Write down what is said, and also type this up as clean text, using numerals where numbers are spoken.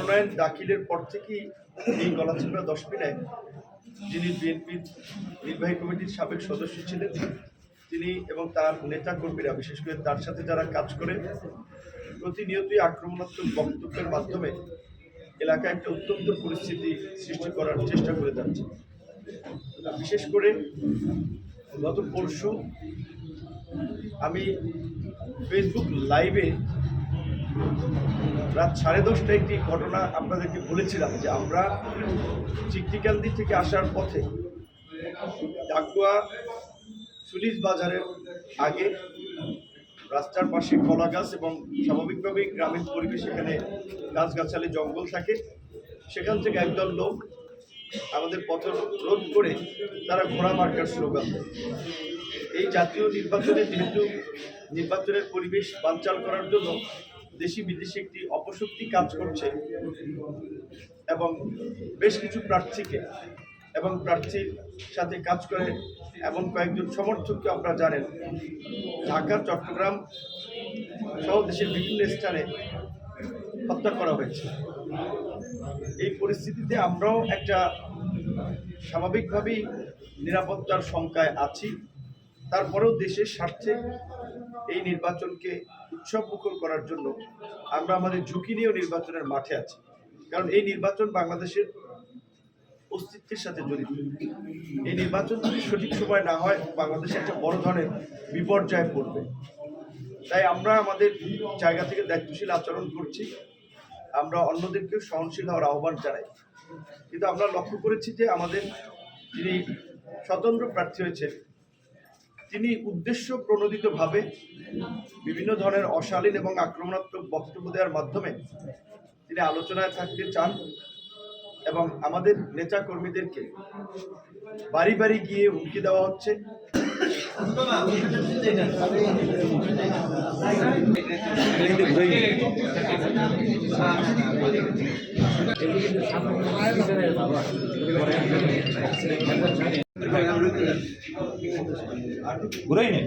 মনোনয়ন দাখিলের পর থেকেই এই গলাচিপা দশমিনায় যিনি বিএনপির নির্বাহী কমিটির সাবেক সদস্য ছিলেন তিনি এবং তার নেতা কর্মীরা, বিশেষ করে তার সাথে যারা কাজ করে, প্রতিনিয়তই আক্রমণাত্মক বক্তব্যের মাধ্যমে এলাকায় একটা উত্তপ্ত পরিস্থিতি সৃষ্টি করার চেষ্টা করে যাচ্ছে। বিশেষ করে গত পরশু আমি ফেসবুক লাইভে রাত 10:30টায় একটি ঘটনা আপনাদেরকে বলেছিলাম যে আমরা চিকটিকান্দি থেকে আসার পথে ডাকুয়া সুলিশ বাজারের আগে রাস্তার পাশে কলা গাছ এবং স্বাভাবিকভাবেই গ্রামীণ পরিবেশ, এখানে গাছগাছালি জঙ্গল থাকে, সেখান থেকে একদল লোক আমাদের পথ রোধ করে তারা ঘোড়া মার্কার স্লোগান দেয়। এই জাতীয় নির্বাচনে যেহেতু নির্বাচনের পরিবেশ বানচাল করার জন্য দেশি বিদেশি একটি অপশক্তি কাজ করছে এবং বেশ কিছু প্রার্থীকে এবং প্রার্থীর সাথে কাজ করে এমন কয়েকজন সমর্থককে আপনারা জানেন ঢাকা, চট্টগ্রাম সহ দেশের বিভিন্ন স্থানে হত্যা করা হয়েছে। এই পরিস্থিতিতে আমরাও একটা স্বাভাবিকভাবেই নিরাপত্তার শঙ্কায় আছি। তারপরেও দেশের স্বার্থে এই নির্বাচনকে উৎসবমুখর করার জন্য আমরা আমাদের ঝুঁকি নিয়েও নির্বাচনের মাঠে আছি, কারণ এই নির্বাচন বাংলাদেশের অস্তিত্বের সাথে জড়িত। এই নির্বাচন যদি সঠিক সময় না হয় বাংলাদেশে একটা বড় ধরনের বিপর্যয় পড়বে। তাই আমরা আমাদের জায়গা থেকে দায়িত্বশীল আচরণ করছি, আমরা অন্যদেরকেও সহনশীল হওয়ার আহ্বান জানাই। কিন্তু আমরা লক্ষ্য করেছি যে আমাদের যিনি স্বতন্ত্র প্রার্থী হয়েছেন তিনি উদ্দেশ্য প্রণোদিতভাবে বিভিন্ন ধরনের অশালীন এবং আক্রমণাত্মক বক্তব্য দেওয়ার মাধ্যমে তিনি আলোচনায় থাকতে চান এবং আমাদের নেতা কর্মীদেরকে বাড়ি বাড়ি গিয়ে হুমকি দেওয়া হচ্ছে। ঘুরাই নেই।